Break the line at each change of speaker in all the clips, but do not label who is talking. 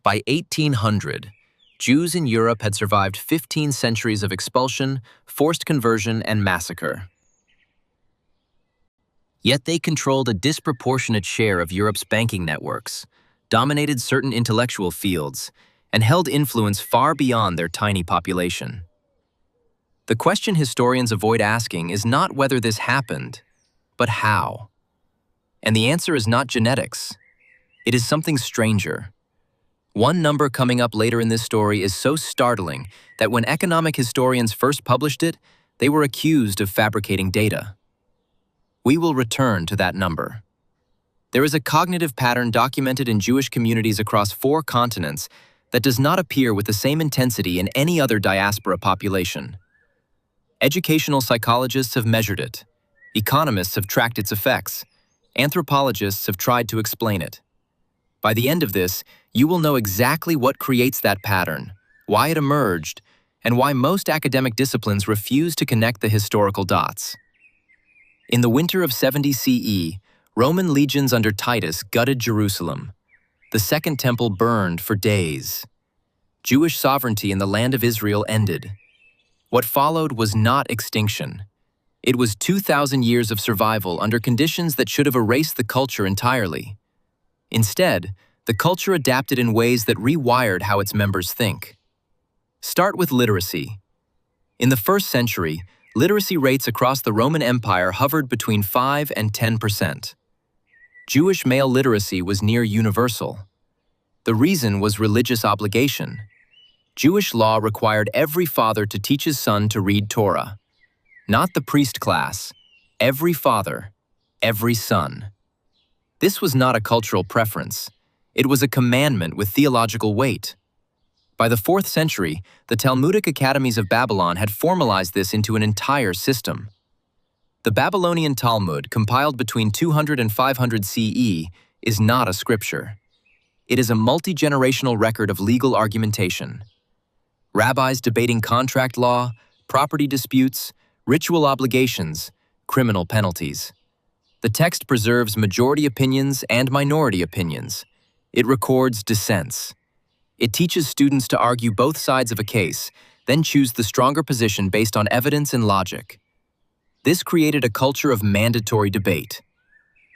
By 1800, Jews in Europe had survived 15 centuries of expulsion, forced conversion, and massacre. Yet they controlled a disproportionate share of Europe's banking networks, dominated certain intellectual fields, and held influence far beyond their tiny population. The question historians avoid asking is not whether this happened, but how. And the answer is not genetics. It is something stranger. One number coming up later in this story is so startling that when economic historians first published it, they were accused of fabricating data. We will return to that number. There is a cognitive pattern documented in Jewish communities across 4 continents that does not appear with the same intensity in any other diaspora population. Educational psychologists have measured it. Economists have tracked its effects. Anthropologists have tried to explain it. By the end of this, you will know exactly what creates that pattern, why it emerged, and why most academic disciplines refuse to connect the historical dots. In the winter of 70 CE, Roman legions under Titus gutted Jerusalem. The Second Temple burned for days. Jewish sovereignty in the land of Israel ended. What followed was not extinction. It was 2,000 years of survival under conditions that should have erased the culture entirely. Instead, the culture adapted in ways that rewired how its members think. Start with literacy. In the 1st century, literacy rates across the Roman Empire hovered between 5 and 10%. Jewish male literacy was near universal. The reason was religious obligation. Jewish law required every father to teach his son to read Torah. Not the priest class, every father, every son. This was not a cultural preference. It was a commandment with theological weight. By the 4th century, the Talmudic academies of Babylon had formalized this into an entire system. The Babylonian Talmud, compiled between 200 and 500 CE, is not a scripture. It is a multi-generational record of legal argumentation. Rabbis debating contract law, property disputes, ritual obligations, criminal penalties. The text preserves majority opinions and minority opinions. It records dissents. It teaches students to argue both sides of a case, then choose the stronger position based on evidence and logic. This created a culture of mandatory debate.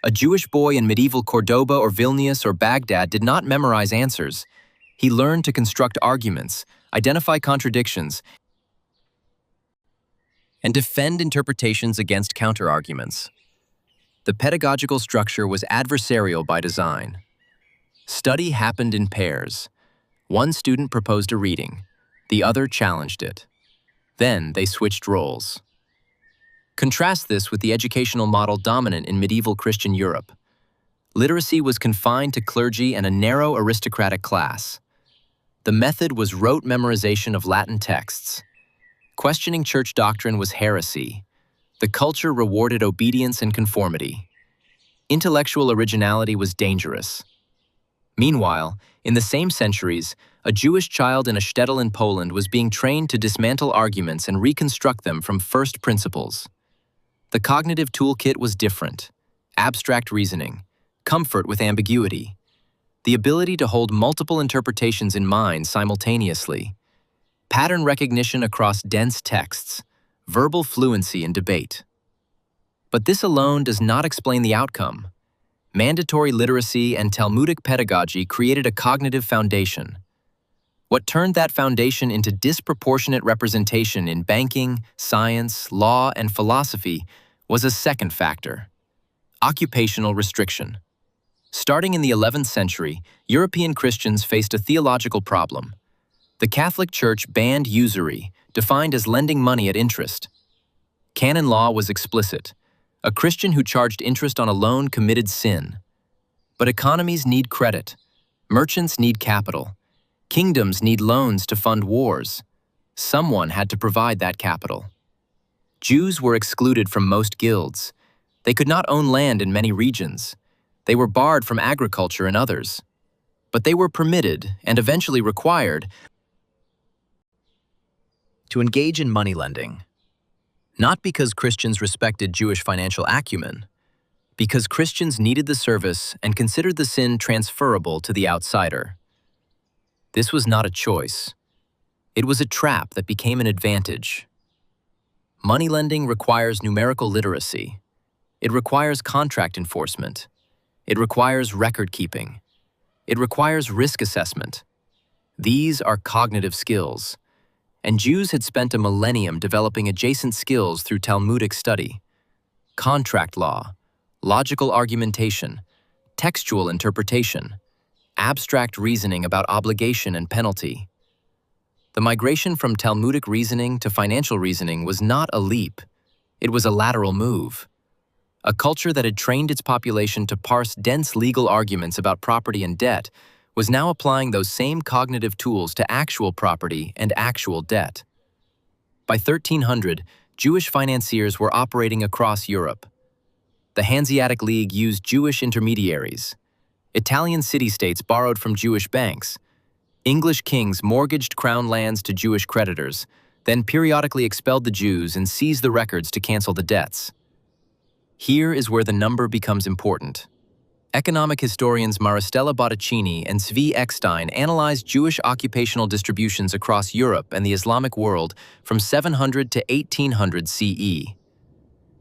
A Jewish boy in medieval Cordoba or Vilnius or Baghdad did not memorize answers. He learned to construct arguments, identify contradictions, and defend interpretations against counterarguments. The pedagogical structure was adversarial by design. Study happened in pairs. One student proposed a reading, the other challenged it. Then they switched roles. Contrast this with the educational model dominant in medieval Christian Europe. Literacy was confined to clergy and a narrow aristocratic class. The method was rote memorization of Latin texts. Questioning church doctrine was heresy. The culture rewarded obedience and conformity. Intellectual originality was dangerous. Meanwhile, in the same centuries, a Jewish child in a shtetl in Poland was being trained to dismantle arguments and reconstruct them from first principles. The cognitive toolkit was different: abstract reasoning, comfort with ambiguity, the ability to hold multiple interpretations in mind simultaneously, pattern recognition across dense texts, verbal fluency in debate. But this alone does not explain the outcome. Mandatory literacy and Talmudic pedagogy created a cognitive foundation. What turned that foundation into disproportionate representation in banking, science, law, and philosophy was a second factor: occupational restriction. Starting in the 11th century, European Christians faced a theological problem. The Catholic Church banned usury, defined as lending money at interest. Canon law was explicit. A Christian who charged interest on a loan committed sin. But economies need credit. Merchants need capital. Kingdoms need loans to fund wars. Someone had to provide that capital. Jews were excluded from most guilds. They could not own land in many regions. They were barred from agriculture in others. But they were permitted, and eventually required, to engage in money lending. Not because Christians respected Jewish financial acumen, because Christians needed the service and considered the sin transferable to the outsider. This was not a choice. It was a trap that became an advantage. Moneylending requires numerical literacy. It requires contract enforcement. It requires record keeping. It requires risk assessment. These are cognitive skills, and Jews had spent a millennium developing adjacent skills through Talmudic study. Contract law, logical argumentation, textual interpretation, abstract reasoning about obligation and penalty. The migration from Talmudic reasoning to financial reasoning was not a leap. It was a lateral move. A culture that had trained its population to parse dense legal arguments about property and debt was now applying those same cognitive tools to actual property and actual debt. By 1300, Jewish financiers were operating across Europe. The Hanseatic League used Jewish intermediaries. Italian city-states borrowed from Jewish banks. English kings mortgaged crown lands to Jewish creditors, then periodically expelled the Jews and seized the records to cancel the debts. Here is where the number becomes important. Economic historians Maristella Botticini and Zvi Eckstein analyzed Jewish occupational distributions across Europe and the Islamic world from 700 to 1800 CE.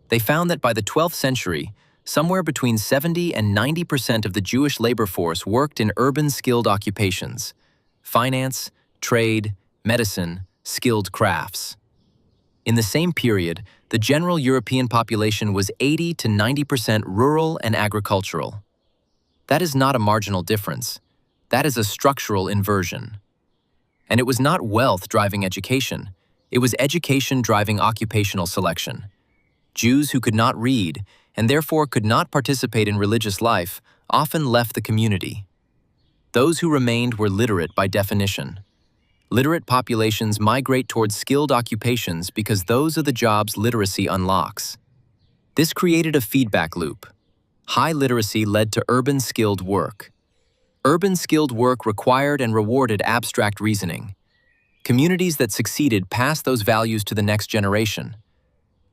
They found that by the 12th century, somewhere between 70 and 90% of the Jewish labor force worked in urban skilled occupations: finance, trade, medicine, skilled crafts. In the same period, the general European population was 80 to 90% rural and agricultural. That is not a marginal difference. That is a structural inversion. And it was not wealth driving education. It was education driving occupational selection. Jews who could not read, and therefore could not participate in religious life, often left the community. Those who remained were literate by definition. Literate populations migrate towards skilled occupations because those are the jobs literacy unlocks. This created a feedback loop. High literacy led to urban skilled work. Urban skilled work required and rewarded abstract reasoning. Communities that succeeded passed those values to the next generation.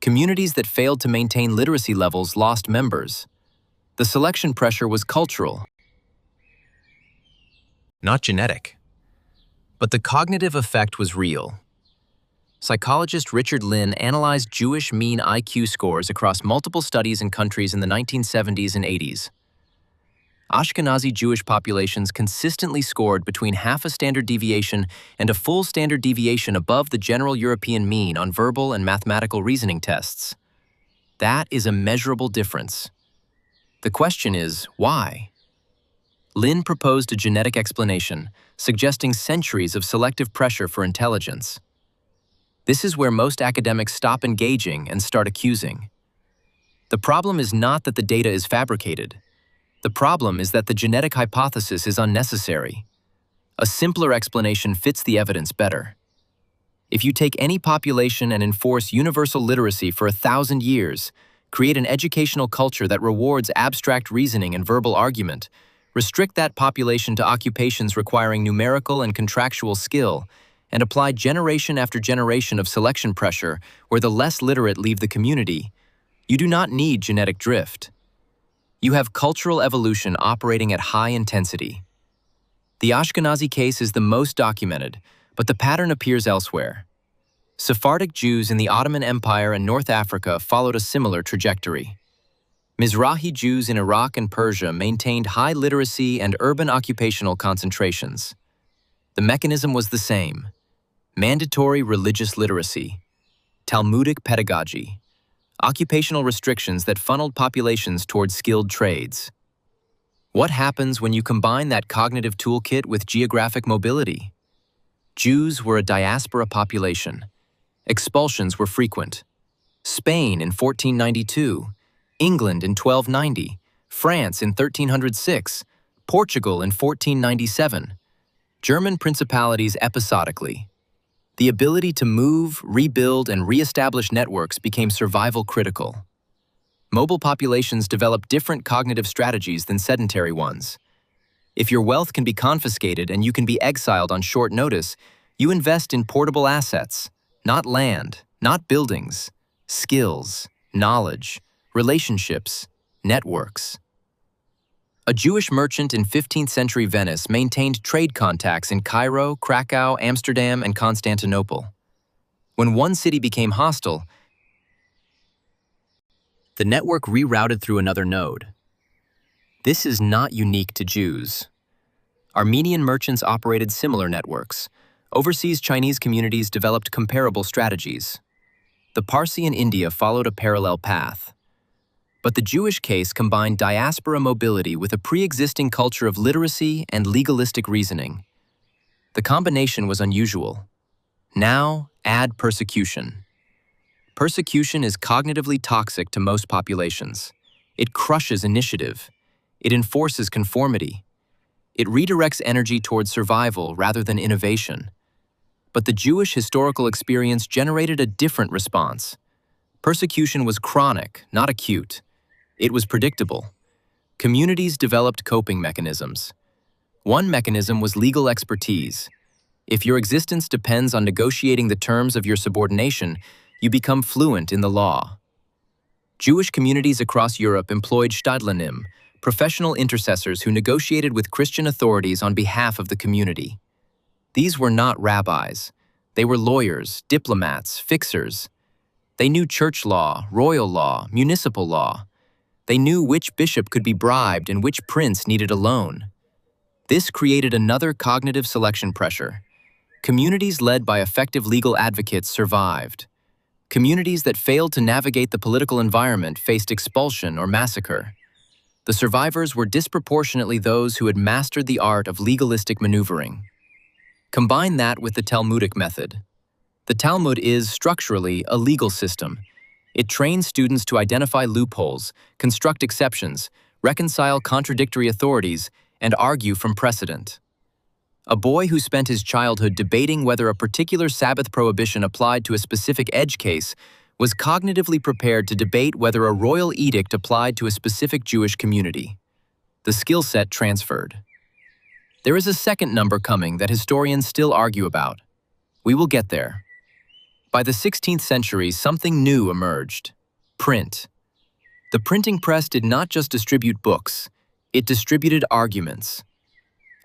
Communities that failed to maintain literacy levels lost members. The selection pressure was cultural, not genetic. But the cognitive effect was real. Psychologist Richard Lynn analyzed Jewish mean IQ scores across multiple studies in countries in the 1970s and 80s. Ashkenazi Jewish populations consistently scored between half a standard deviation and a full standard deviation above the general European mean on verbal and mathematical reasoning tests. That is a measurable difference. The question is, why? Lynn proposed a genetic explanation, suggesting centuries of selective pressure for intelligence. This is where most academics stop engaging and start accusing. The problem is not that the data is fabricated. The problem is that the genetic hypothesis is unnecessary. A simpler explanation fits the evidence better. If you take any population and enforce universal literacy for 1,000 years, create an educational culture that rewards abstract reasoning and verbal argument, restrict that population to occupations requiring numerical and contractual skill, and apply generation after generation of selection pressure where the less literate leave the community, you do not need genetic drift. You have cultural evolution operating at high intensity. The Ashkenazi case is the most documented, but the pattern appears elsewhere. Sephardic Jews in the Ottoman Empire and North Africa followed a similar trajectory. Mizrahi Jews in Iraq and Persia maintained high literacy and urban occupational concentrations. The mechanism was the same: mandatory religious literacy, Talmudic pedagogy, occupational restrictions that funneled populations towards skilled trades. What happens when you combine that cognitive toolkit with geographic mobility? Jews were a diaspora population. Expulsions were frequent. Spain in 1492, England in 1290, France in 1306, Portugal in 1497, German principalities episodically. The ability to move, rebuild, and re-establish networks became survival critical. Mobile populations developed different cognitive strategies than sedentary ones. If your wealth can be confiscated and you can be exiled on short notice, you invest in portable assets, not land, not buildings, skills, knowledge, relationships, networks. A Jewish merchant in 15th century Venice maintained trade contacts in Cairo, Krakow, Amsterdam, and Constantinople. When one city became hostile, the network rerouted through another node. This is not unique to Jews. Armenian merchants operated similar networks. Overseas Chinese communities developed comparable strategies. The Parsi in India followed a parallel path. But the Jewish case combined diaspora mobility with a pre-existing culture of literacy and legalistic reasoning. The combination was unusual. Now, add persecution. Persecution is cognitively toxic to most populations. It crushes initiative. It enforces conformity. It redirects energy toward survival rather than innovation. But the Jewish historical experience generated a different response. Persecution was chronic, not acute. It was predictable. Communities developed coping mechanisms. One mechanism was legal expertise. If your existence depends on negotiating the terms of your subordination, you become fluent in the law. Jewish communities across Europe employed Stadlanim, professional intercessors who negotiated with Christian authorities on behalf of the community. These were not rabbis. They were lawyers, diplomats, fixers. They knew church law, royal law, municipal law. They knew which bishop could be bribed and which prince needed a loan. This created another cognitive selection pressure. Communities led by effective legal advocates survived. Communities that failed to navigate the political environment faced expulsion or massacre. The survivors were disproportionately those who had mastered the art of legalistic maneuvering. Combine that with the Talmudic method. The Talmud is, structurally, a legal system. It trains students to identify loopholes, construct exceptions, reconcile contradictory authorities, and argue from precedent. A boy who spent his childhood debating whether a particular Sabbath prohibition applied to a specific edge case was cognitively prepared to debate whether a royal edict applied to a specific Jewish community. The skill set transferred. There is a second number coming that historians still argue about. We will get there. By the 16th century, something new emerged: print. The printing press did not just distribute books, it distributed arguments.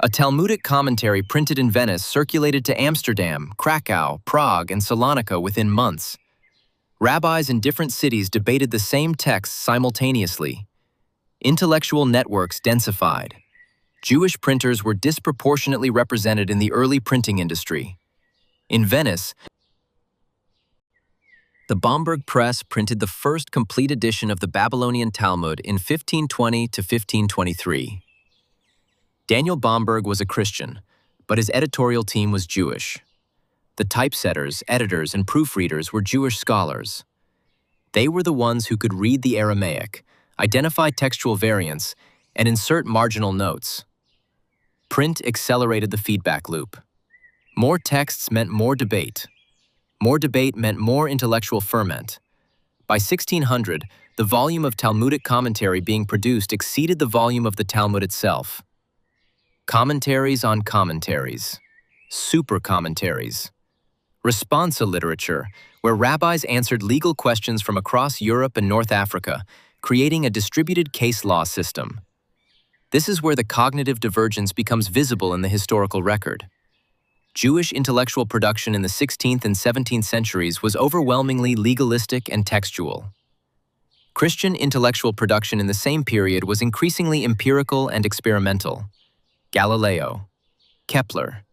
A Talmudic commentary printed in Venice circulated to Amsterdam, Krakow, Prague, and Salonika within months. Rabbis in different cities debated the same texts simultaneously. Intellectual networks densified. Jewish printers were disproportionately represented in the early printing industry. In Venice, the Bomberg Press printed the first complete edition of the Babylonian Talmud in 1520 to 1523. Daniel Bomberg was a Christian, but his editorial team was Jewish. The typesetters, editors, and proofreaders were Jewish scholars. They were the ones who could read the Aramaic, identify textual variants, and insert marginal notes. Print accelerated the feedback loop. More texts meant more debate. More debate meant more intellectual ferment. By 1600, the volume of Talmudic commentary being produced exceeded the volume of the Talmud itself. Commentaries on commentaries. Super commentaries. Responsa literature, where rabbis answered legal questions from across Europe and North Africa, creating a distributed case law system. This is where the cognitive divergence becomes visible in the historical record. Jewish intellectual production in the 16th and 17th centuries was overwhelmingly legalistic and textual. Christian intellectual production in the same period was increasingly empirical and experimental. Galileo, Kepler,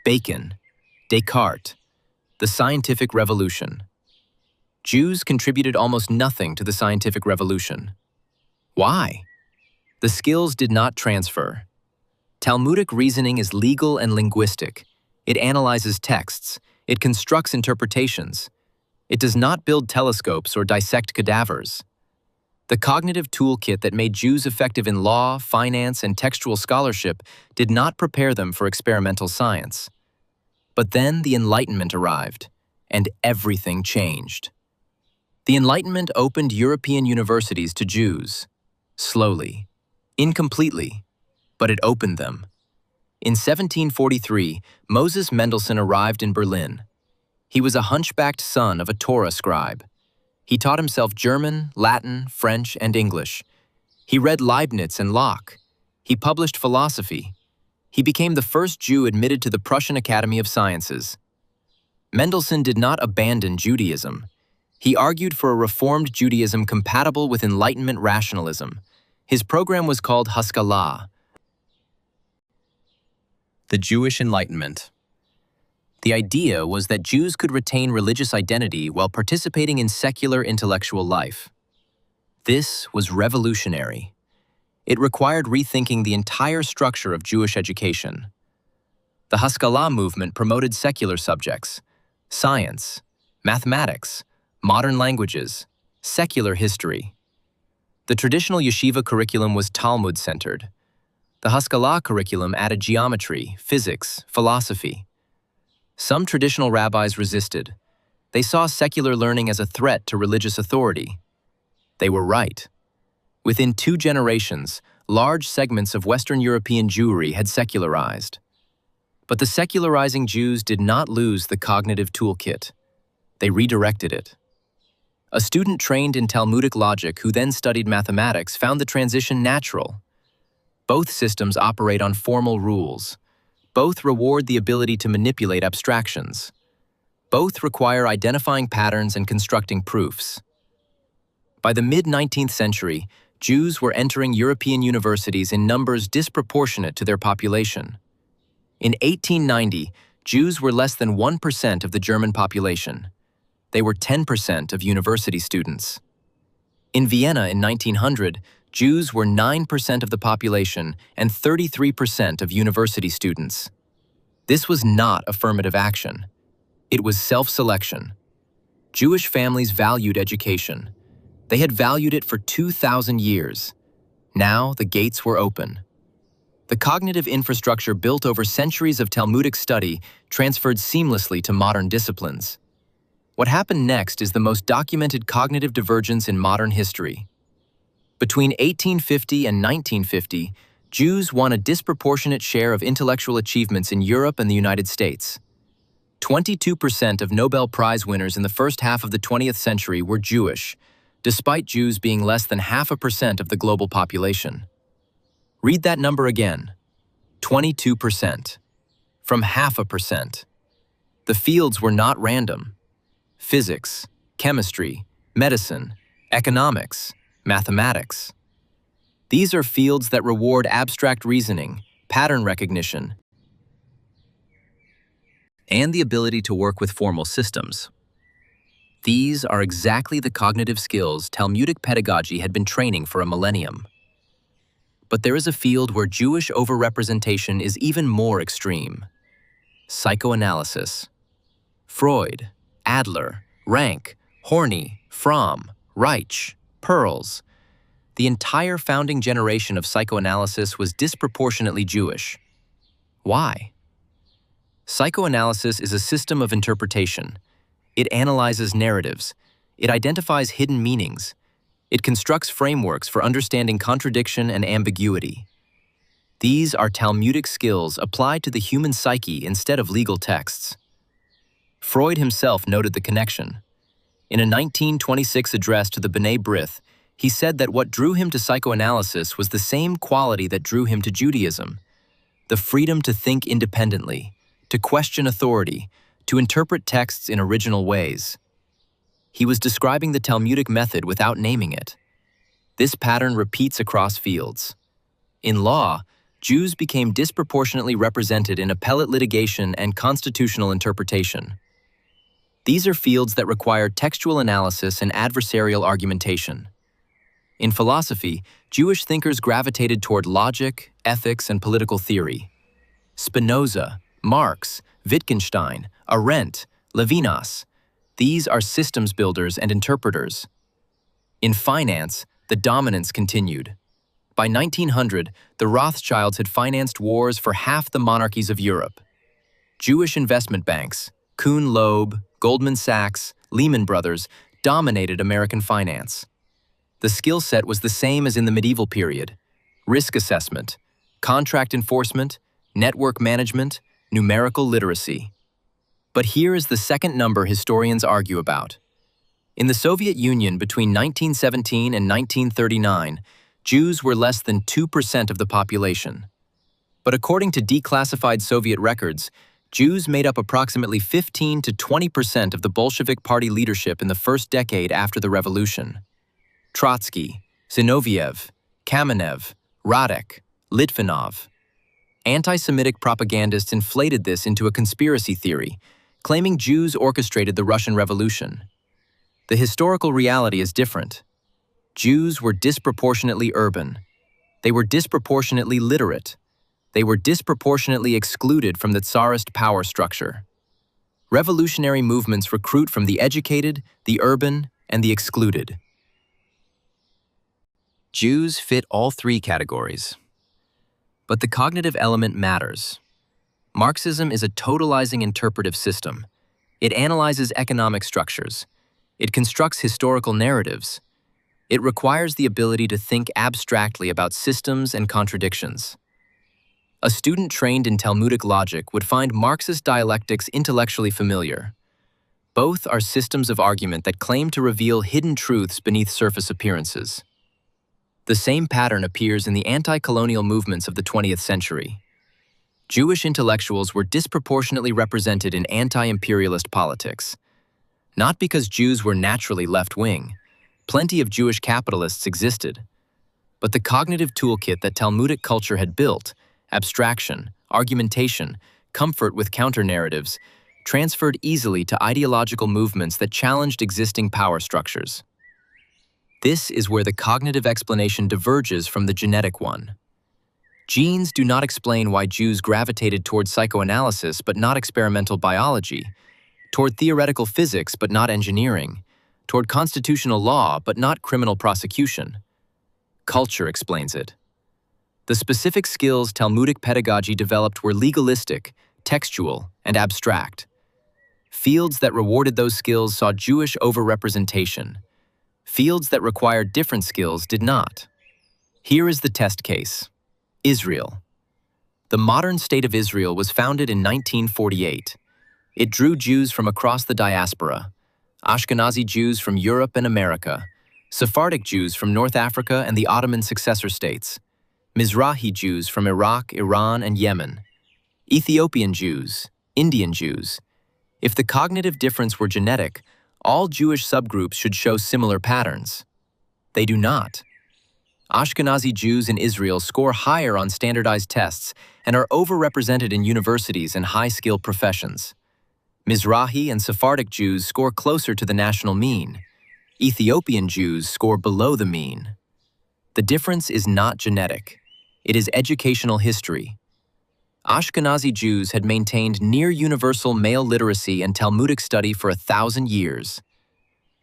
Bacon, Descartes, the scientific revolution. Jews contributed almost nothing to the scientific revolution. Why? The skills did not transfer. Talmudic reasoning is legal and linguistic. It analyzes texts. It constructs interpretations. It does not build telescopes or dissect cadavers. The cognitive toolkit that made Jews effective in law, finance, and textual scholarship did not prepare them for experimental science. But then the Enlightenment arrived, and everything changed. The Enlightenment opened European universities to Jews. Slowly, incompletely, but it opened them. In 1743, Moses Mendelssohn arrived in Berlin. He was a hunchbacked son of a Torah scribe. He taught himself German, Latin, French, and English. He read Leibniz and Locke. He published philosophy. He became the first Jew admitted to the Prussian Academy of Sciences. Mendelssohn did not abandon Judaism. He argued for a reformed Judaism compatible with Enlightenment rationalism. His program was called Haskalah, the Jewish Enlightenment. The idea was that Jews could retain religious identity while participating in secular intellectual life. This was revolutionary. It required rethinking the entire structure of Jewish education. The Haskalah movement promoted secular subjects, science, mathematics, modern languages, secular history. The traditional yeshiva curriculum was Talmud-centered. The Haskalah curriculum added geometry, physics, philosophy. Some traditional rabbis resisted. They saw secular learning as a threat to religious authority. They were right. Within 2 generations, large segments of Western European Jewry had secularized. But the secularizing Jews did not lose the cognitive toolkit. They redirected it. A student trained in Talmudic logic who then studied mathematics found the transition natural. Both systems operate on formal rules. Both reward the ability to manipulate abstractions. Both require identifying patterns and constructing proofs. By the mid-19th century, Jews were entering European universities in numbers disproportionate to their population. In 1890, Jews were less than 1% of the German population. They were 10% of university students. In Vienna in 1900, Jews were 9% of the population and 33% of university students. This was not affirmative action. It was self-selection. Jewish families valued education. They had valued it for 2,000 years. Now the gates were open. The cognitive infrastructure built over centuries of Talmudic study transferred seamlessly to modern disciplines. What happened next is the most documented cognitive divergence in modern history. Between 1850 and 1950, Jews won a disproportionate share of intellectual achievements in Europe and the United States. 22% of Nobel Prize winners in the first half of the 20th century were Jewish, despite Jews being less than 0.5% of the global population. Read that number again. 22%. From 0.5%. The fields were not random. Physics, chemistry, medicine, economics, mathematics. These are fields that reward abstract reasoning, pattern recognition, and the ability to work with formal systems. These are exactly the cognitive skills Talmudic pedagogy had been training for a millennium. But there is a field where Jewish overrepresentation is even more extreme: psychoanalysis. Freud, Adler, Rank, Horney, Fromm, Reich, Pearls. The entire founding generation of psychoanalysis was disproportionately Jewish. Why? Psychoanalysis is a system of interpretation. It analyzes narratives. It identifies hidden meanings. It constructs frameworks for understanding contradiction and ambiguity. These are Talmudic skills applied to the human psyche instead of legal texts. Freud himself noted the connection. In a 1926 address to the B'nai B'rith, he said that what drew him to psychoanalysis was the same quality that drew him to Judaism: the freedom to think independently, to question authority, to interpret texts in original ways. He was describing the Talmudic method without naming it. This pattern repeats across fields. In law, Jews became disproportionately represented in appellate litigation and constitutional interpretation. These are fields that require textual analysis and adversarial argumentation. In philosophy, Jewish thinkers gravitated toward logic, ethics, and political theory. Spinoza, Marx, Wittgenstein, Arendt, Levinas. These are systems builders and interpreters. In finance, the dominance continued. By 1900, the Rothschilds had financed wars for half the monarchies of Europe. Jewish investment banks, Kuhn Loeb, Goldman Sachs, Lehman Brothers, dominated American finance. The skill set was the same as in the medieval period: risk assessment, contract enforcement, network management, numerical literacy. But here is the second number historians argue about. In the Soviet Union between 1917 and 1939, Jews were less than 2% of the population. But according to declassified Soviet records, Jews made up approximately 15 to 20% of the Bolshevik Party leadership in the first decade after the revolution. Trotsky, Zinoviev, Kamenev, Radek, Litvinov. Anti-Semitic propagandists inflated this into a conspiracy theory, claiming Jews orchestrated the Russian Revolution. The historical reality is different. Jews were disproportionately urban. They were disproportionately literate. They were disproportionately excluded from the Tsarist power structure. Revolutionary movements recruit from the educated, the urban, and the excluded. Jews fit all three categories. But the cognitive element matters. Marxism is a totalizing interpretive system. It analyzes economic structures. It constructs historical narratives. It requires the ability to think abstractly about systems and contradictions. A student trained in Talmudic logic would find Marxist dialectics intellectually familiar. Both are systems of argument that claim to reveal hidden truths beneath surface appearances. The same pattern appears in the anti-colonial movements of the 20th century. Jewish intellectuals were disproportionately represented in anti-imperialist politics. Not because Jews were naturally left-wing. Plenty of Jewish capitalists existed. But the cognitive toolkit that Talmudic culture had built, abstraction, argumentation, comfort with counter-narratives, transferred easily to ideological movements that challenged existing power structures. This is where the cognitive explanation diverges from the genetic one. Genes do not explain why Jews gravitated toward psychoanalysis but not experimental biology, toward theoretical physics but not engineering, toward constitutional law but not criminal prosecution. Culture explains it. The specific skills Talmudic pedagogy developed were legalistic, textual, and abstract. Fields that rewarded those skills saw Jewish overrepresentation. Fields that required different skills did not. Here is the test case. Israel. The modern state of Israel was founded in 1948. It drew Jews from across the diaspora, Ashkenazi Jews from Europe and America, Sephardic Jews from North Africa and the Ottoman successor states, Mizrahi Jews from Iraq, Iran, and Yemen, Ethiopian Jews, Indian Jews. If the cognitive difference were genetic, all Jewish subgroups should show similar patterns. They do not. Ashkenazi Jews in Israel score higher on standardized tests and are overrepresented in universities and high-skilled professions. Mizrahi and Sephardic Jews score closer to the national mean. Ethiopian Jews score below the mean. The difference is not genetic. It is educational history. Ashkenazi Jews had maintained near-universal male literacy and Talmudic study for 1,000 years.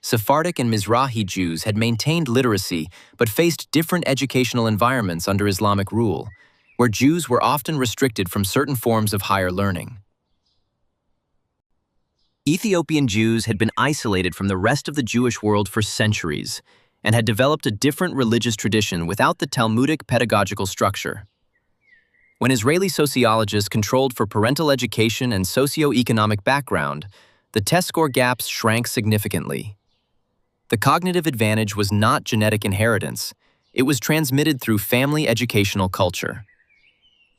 Sephardic and Mizrahi Jews had maintained literacy but faced different educational environments under Islamic rule, where Jews were often restricted from certain forms of higher learning. Ethiopian Jews had been isolated from the rest of the Jewish world for centuries and had developed a different religious tradition without the Talmudic pedagogical structure. When Israeli sociologists controlled for parental education and socio-economic background, the test score gaps shrank significantly. The cognitive advantage was not genetic inheritance, it was transmitted through family educational culture.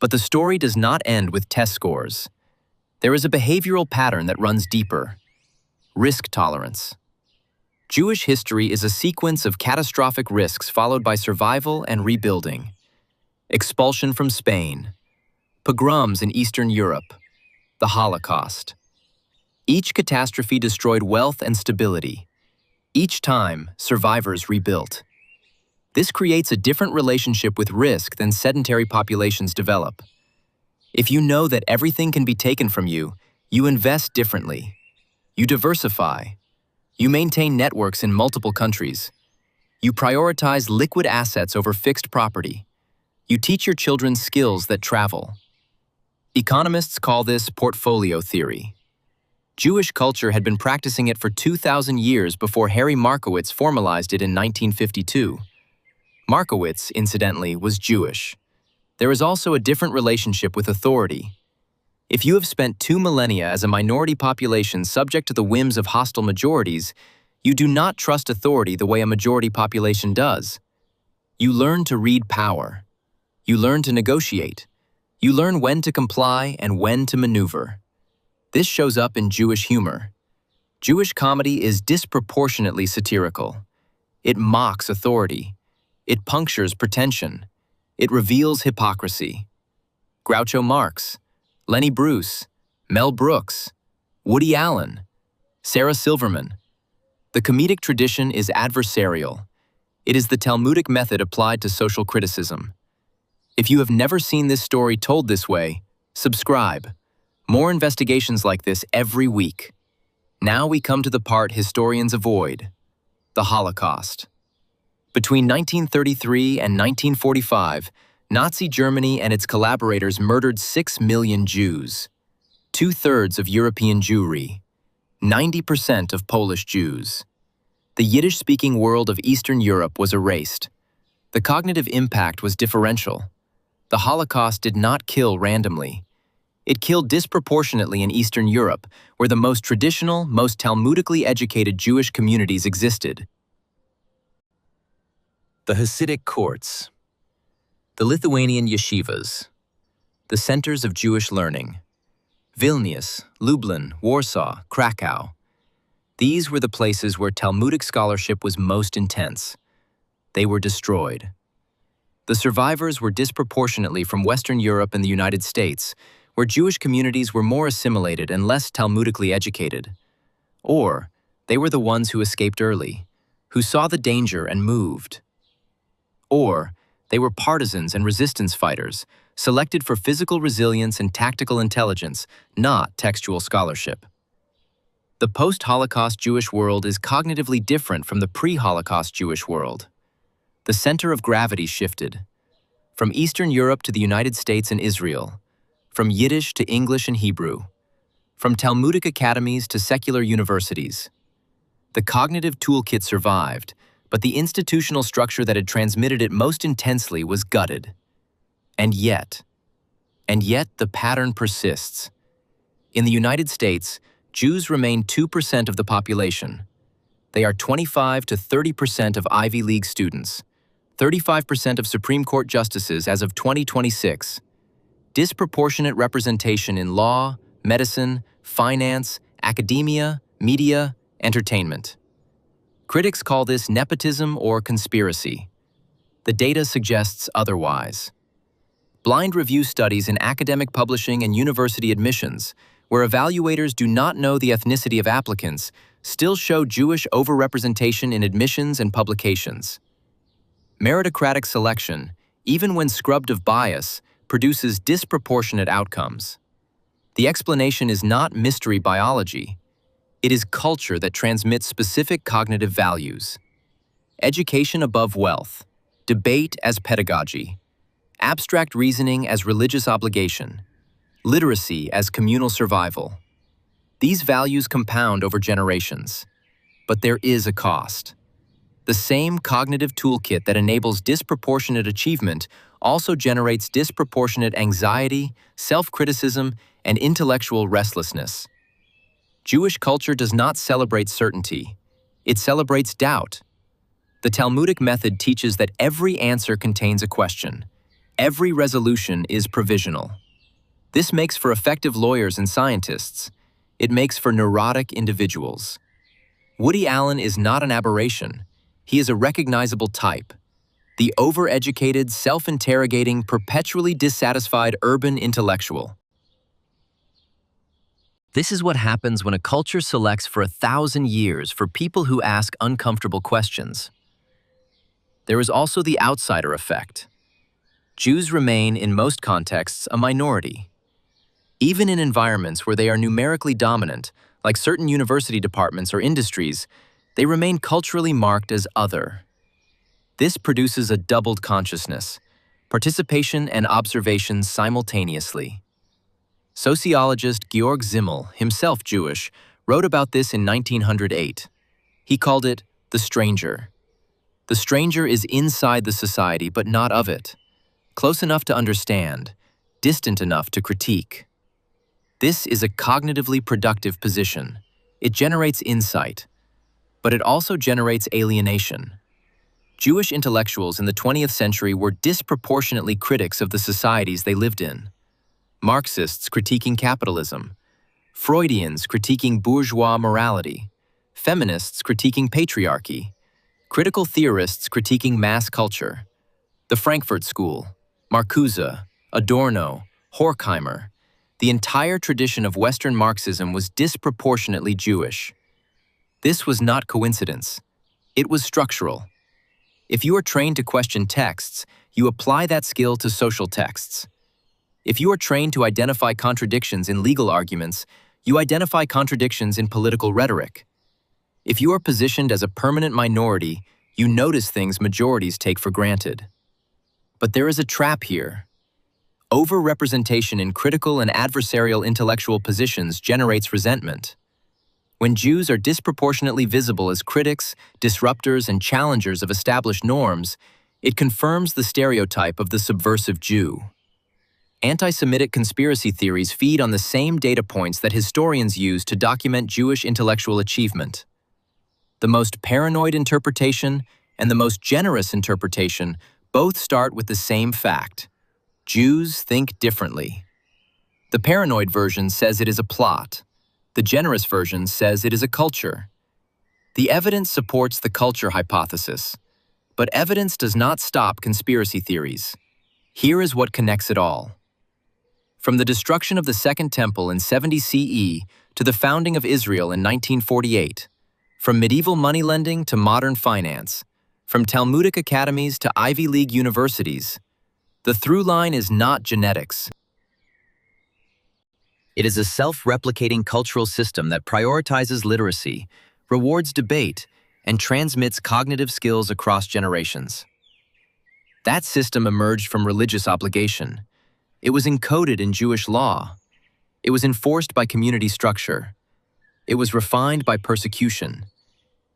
But the story does not end with test scores. There is a behavioral pattern that runs deeper. Risk tolerance. Jewish history is a sequence of catastrophic risks followed by survival and rebuilding. Expulsion from Spain, pogroms in Eastern Europe, the Holocaust. Each catastrophe destroyed wealth and stability. Each time, survivors rebuilt. This creates a different relationship with risk than sedentary populations develop. If you know that everything can be taken from you, you invest differently. You diversify. You maintain networks in multiple countries. You prioritize liquid assets over fixed property. You teach your children skills that travel. Economists call this portfolio theory. Jewish culture had been practicing it for 2,000 years before Harry Markowitz formalized it in 1952. Markowitz, incidentally, was Jewish. There is also a different relationship with authority. If you have spent 2 millennia as a minority population subject to the whims of hostile majorities, you do not trust authority the way a majority population does. You learn to read power. You learn to negotiate. You learn when to comply and when to maneuver. This shows up in Jewish humor. Jewish comedy is disproportionately satirical. It mocks authority. It punctures pretension. It reveals hypocrisy. Groucho Marx, Lenny Bruce, Mel Brooks, Woody Allen, Sarah Silverman. The comedic tradition is adversarial. It is the Talmudic method applied to social criticism. If you have never seen this story told this way, subscribe. More investigations like this every week. Now we come to the part historians avoid: the Holocaust. Between 1933 and 1945, Nazi Germany and its collaborators murdered 6 million Jews, 2/3 of European Jewry, 90% of Polish Jews. The Yiddish-speaking world of Eastern Europe was erased. The cognitive impact was differential. The Holocaust did not kill randomly. It killed disproportionately in Eastern Europe, where the most traditional, most Talmudically educated Jewish communities existed. The Hasidic courts. The Lithuanian yeshivas. The centers of Jewish learning. Vilnius, Lublin, Warsaw, Krakow. These were the places where Talmudic scholarship was most intense. They were destroyed. The survivors were disproportionately from Western Europe and the United States, where Jewish communities were more assimilated and less Talmudically educated. Or they were the ones who escaped early, who saw the danger and moved. Or they were partisans and resistance fighters, selected for physical resilience and tactical intelligence, not textual scholarship. The post-Holocaust Jewish world is cognitively different from the pre-Holocaust Jewish world. The center of gravity shifted. From Eastern Europe to the United States and Israel. From Yiddish to English and Hebrew. From Talmudic academies to secular universities. The cognitive toolkit survived, but the institutional structure that had transmitted it most intensely was gutted. And yet the pattern persists. In the United States, Jews remain 2% of the population. They are 25 to 30% of Ivy League students, 35% of Supreme Court justices as of 2026. Disproportionate representation in law, medicine, finance, academia, media, entertainment. Critics call this nepotism or conspiracy. The data suggests otherwise. Blind review studies in academic publishing and university admissions, where evaluators do not know the ethnicity of applicants, still show Jewish overrepresentation in admissions and publications. Meritocratic selection, even when scrubbed of bias, produces disproportionate outcomes. The explanation is not mystery biology. It is culture that transmits specific cognitive values. Education above wealth, debate as pedagogy, abstract reasoning as religious obligation, literacy as communal survival. These values compound over generations, but there is a cost. The same cognitive toolkit that enables disproportionate achievement also generates disproportionate anxiety, self-criticism, and intellectual restlessness. Jewish culture does not celebrate certainty. It celebrates doubt. The Talmudic method teaches that every answer contains a question. Every resolution is provisional. This makes for effective lawyers and scientists. It makes for neurotic individuals. Woody Allen is not an aberration. He is a recognizable type. The overeducated, self-interrogating, perpetually dissatisfied urban intellectual. This is what happens when a culture selects for 1,000 years for people who ask uncomfortable questions. There is also the outsider effect. Jews remain, in most contexts, a minority. Even in environments where they are numerically dominant, like certain university departments or industries, they remain culturally marked as other. This produces a doubled consciousness, participation and observation simultaneously. Sociologist Georg Simmel, himself Jewish, wrote about this in 1908. He called it the stranger. The stranger is inside the society but not of it, close enough to understand, distant enough to critique. This is a cognitively productive position. It generates insight, but it also generates alienation. Jewish intellectuals in the 20th century were disproportionately critics of the societies they lived in. Marxists critiquing capitalism, Freudians critiquing bourgeois morality, feminists critiquing patriarchy, critical theorists critiquing mass culture. The Frankfurt School, Marcuse, Adorno, Horkheimer, the entire tradition of Western Marxism was disproportionately Jewish. This was not coincidence. It was structural. If you are trained to question texts, you apply that skill to social texts. If you are trained to identify contradictions in legal arguments, you identify contradictions in political rhetoric. If you are positioned as a permanent minority, you notice things majorities take for granted. But there is a trap here. Overrepresentation in critical and adversarial intellectual positions generates resentment. When Jews are disproportionately visible as critics, disruptors, and challengers of established norms, it confirms the stereotype of the subversive Jew. Anti-Semitic conspiracy theories feed on the same data points that historians use to document Jewish intellectual achievement. The most paranoid interpretation and the most generous interpretation both start with the same fact: Jews think differently. The paranoid version says it is a plot. The generous version says it is a culture. The evidence supports the culture hypothesis, but evidence does not stop conspiracy theories. Here is what connects it all. From the destruction of the Second Temple in 70 CE to the founding of Israel in 1948, from medieval moneylending to modern finance, from Talmudic academies to Ivy League universities, the through line is not genetics. It is a self-replicating cultural system that prioritizes literacy, rewards debate, and transmits cognitive skills across generations. That system emerged from religious obligation. It was encoded in Jewish law. It was enforced by community structure. It was refined by persecution.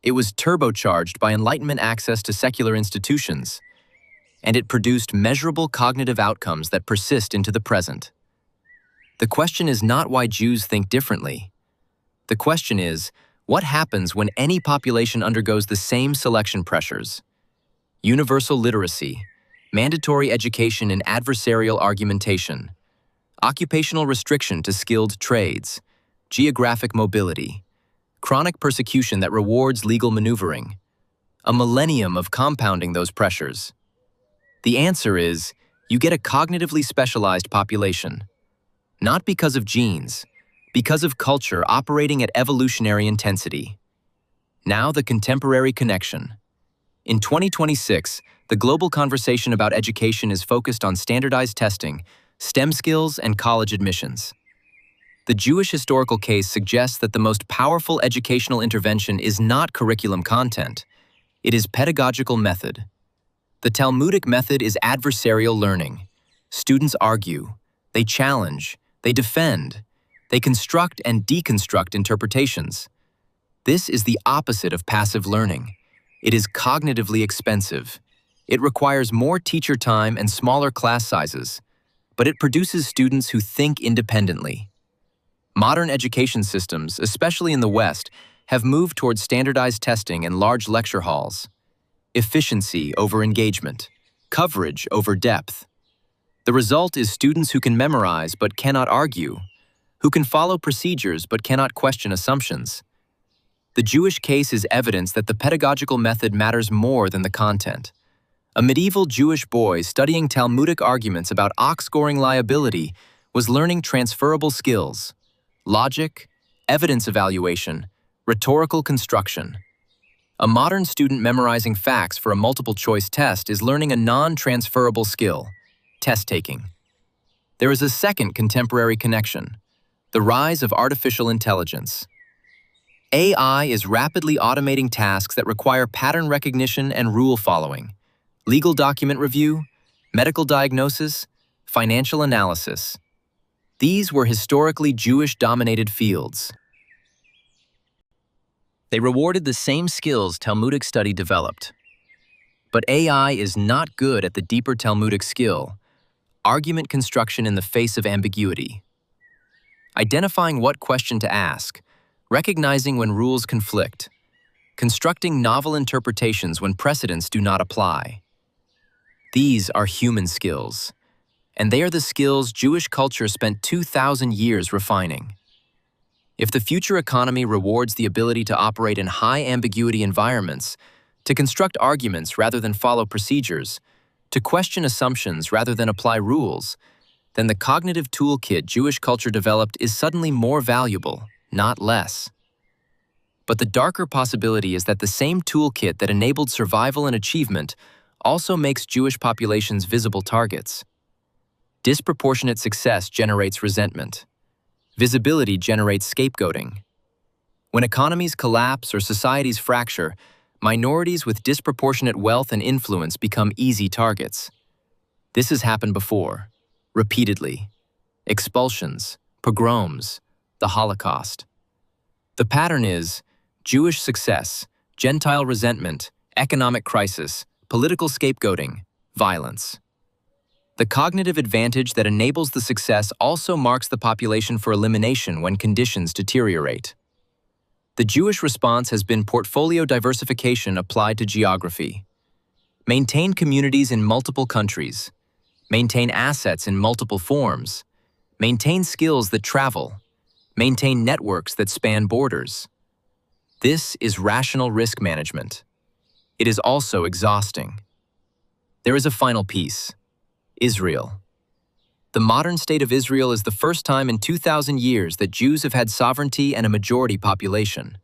It was turbocharged by Enlightenment access to secular institutions. And it produced measurable cognitive outcomes that persist into the present. The question is not why Jews think differently. The question is, what happens when any population undergoes the same selection pressures? Universal literacy, mandatory education in adversarial argumentation, occupational restriction to skilled trades, geographic mobility, chronic persecution that rewards legal maneuvering, a millennium of compounding those pressures. The answer is, you get a cognitively specialized population. Not because of genes, because of culture operating at evolutionary intensity. Now the contemporary connection. In 2026, the global conversation about education is focused on standardized testing, STEM skills, and college admissions. The Jewish historical case suggests that the most powerful educational intervention is not curriculum content, it is pedagogical method. The Talmudic method is adversarial learning. Students argue, they challenge, they defend, they construct and deconstruct interpretations. This is the opposite of passive learning. It is cognitively expensive. It requires more teacher time and smaller class sizes, but it produces students who think independently. Modern education systems, especially in the West, have moved towards standardized testing and large lecture halls. Efficiency over engagement, coverage over depth. The result is students who can memorize but cannot argue, who can follow procedures but cannot question assumptions. The Jewish case is evidence that the pedagogical method matters more than the content. A medieval Jewish boy studying Talmudic arguments about ox-goring liability was learning transferable skills: logic, evidence evaluation, rhetorical construction. A modern student memorizing facts for a multiple-choice test is learning a non-transferable skill: test-taking. There is a second contemporary connection: the rise of artificial intelligence. AI is rapidly automating tasks that require pattern recognition and rule following: legal document review, medical diagnosis, financial analysis. These were historically Jewish-dominated fields. They rewarded the same skills Talmudic study developed. But AI is not good at the deeper Talmudic skill: argument construction in the face of ambiguity. Identifying what question to ask, recognizing when rules conflict, constructing novel interpretations when precedents do not apply. These are human skills, and they are the skills Jewish culture spent 2,000 years refining. If the future economy rewards the ability to operate in high-ambiguity environments, to construct arguments rather than follow procedures, to question assumptions rather than apply rules, then the cognitive toolkit Jewish culture developed is suddenly more valuable, not less. But the darker possibility is that the same toolkit that enabled survival and achievement also makes Jewish populations visible targets. Disproportionate success generates resentment. Visibility generates scapegoating. When economies collapse or societies fracture, minorities with disproportionate wealth and influence become easy targets. This has happened before, repeatedly. Expulsions, pogroms, the Holocaust. The pattern is Jewish success, Gentile resentment, economic crisis, political scapegoating, violence. The cognitive advantage that enables the success also marks the population for elimination when conditions deteriorate. The Jewish response has been portfolio diversification applied to geography. Maintain communities in multiple countries. Maintain assets in multiple forms. Maintain skills that travel. Maintain networks that span borders. This is rational risk management. It is also exhausting. There is a final piece. Israel. The modern state of Israel is the first time in 2,000 years that Jews have had sovereignty and a majority population.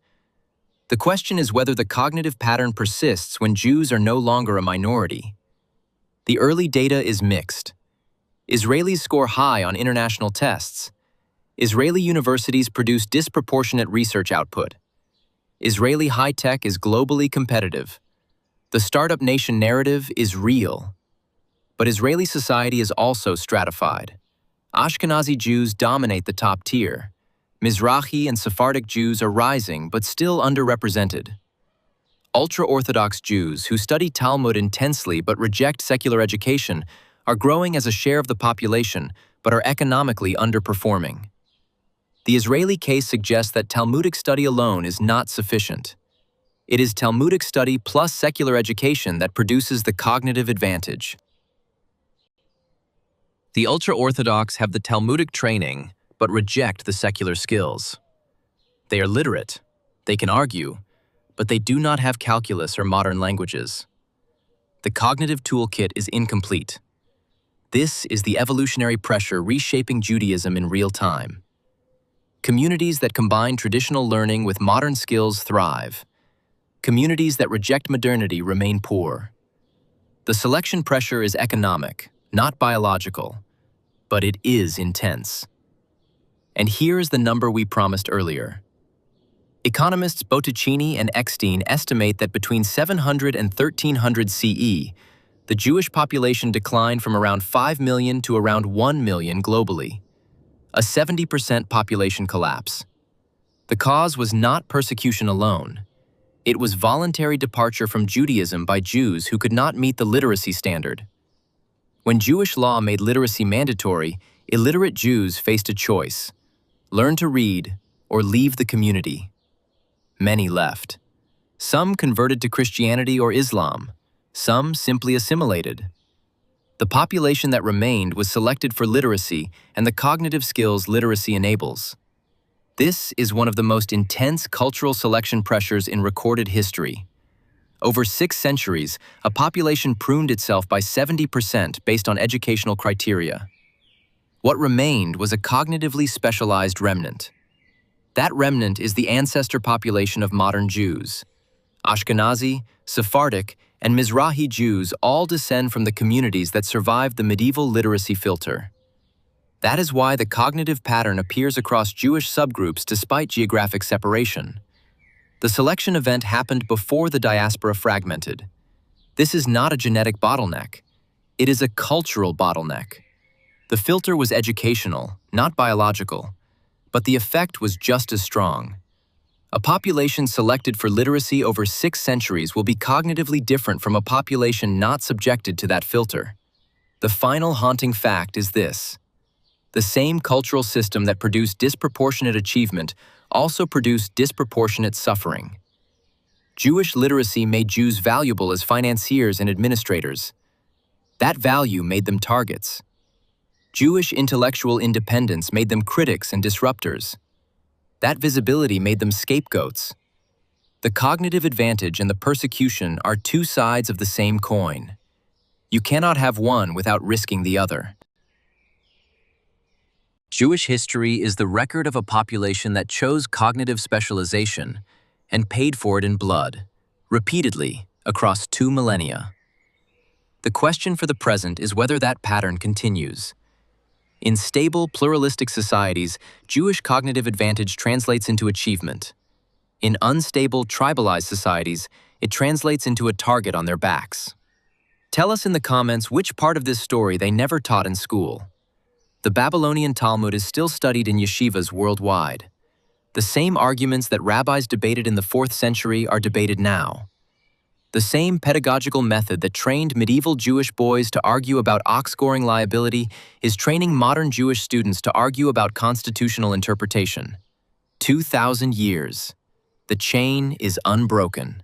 The question is whether the cognitive pattern persists when Jews are no longer a minority. The early data is mixed. Israelis score high on international tests. Israeli universities produce disproportionate research output. Israeli high-tech is globally competitive. The startup nation narrative is real. But Israeli society is also stratified. Ashkenazi Jews dominate the top tier. Mizrahi and Sephardic Jews are rising but still underrepresented. Ultra-Orthodox Jews who study Talmud intensely but reject secular education are growing as a share of the population but are economically underperforming. The Israeli case suggests that Talmudic study alone is not sufficient. It is Talmudic study plus secular education that produces the cognitive advantage. The ultra-Orthodox have the Talmudic training, but reject the secular skills. They are literate, they can argue, but they do not have calculus or modern languages. The cognitive toolkit is incomplete. This is the evolutionary pressure reshaping Judaism in real time. Communities that combine traditional learning with modern skills thrive. Communities that reject modernity remain poor. The selection pressure is economic, not biological, but it is intense. And here is the number we promised earlier. Economists Botticini and Eckstein estimate that between 700 and 1300 CE, the Jewish population declined from around 5 million to around 1 million globally. A 70% population collapse. The cause was not persecution alone. It was voluntary departure from Judaism by Jews who could not meet the literacy standard. When Jewish law made literacy mandatory, illiterate Jews faced a choice: learn to read or leave the community. Many left. Some converted to Christianity or Islam. Some simply assimilated. The population that remained was selected for literacy and the cognitive skills literacy enables. This is one of the most intense cultural selection pressures in recorded history. Over 6 centuries, a population pruned itself by 70% based on educational criteria. What remained was a cognitively specialized remnant. That remnant is the ancestor population of modern Jews. Ashkenazi, Sephardic, and Mizrahi Jews all descend from the communities that survived the medieval literacy filter. That is why the cognitive pattern appears across Jewish subgroups despite geographic separation. The selection event happened before the diaspora fragmented. This is not a genetic bottleneck. It is a cultural bottleneck. The filter was educational, not biological, but the effect was just as strong. A population selected for literacy over 6 centuries will be cognitively different from a population not subjected to that filter. The final haunting fact is this: the same cultural system that produced disproportionate achievement also produced disproportionate suffering. Jewish literacy made Jews valuable as financiers and administrators. That value made them targets. Jewish intellectual independence made them critics and disruptors. That visibility made them scapegoats. The cognitive advantage and the persecution are two sides of the same coin. You cannot have one without risking the other. Jewish history is the record of a population that chose cognitive specialization and paid for it in blood, repeatedly, across 2 millennia. The question for the present is whether that pattern continues. In stable, pluralistic societies, Jewish cognitive advantage translates into achievement. In unstable, tribalized societies, it translates into a target on their backs. Tell us in the comments which part of this story they never taught in school. The Babylonian Talmud is still studied in yeshivas worldwide. The same arguments that rabbis debated in the 4th century are debated now. The same pedagogical method that trained medieval Jewish boys to argue about ox-goring liability is training modern Jewish students to argue about constitutional interpretation. 2,000 years. The chain is unbroken.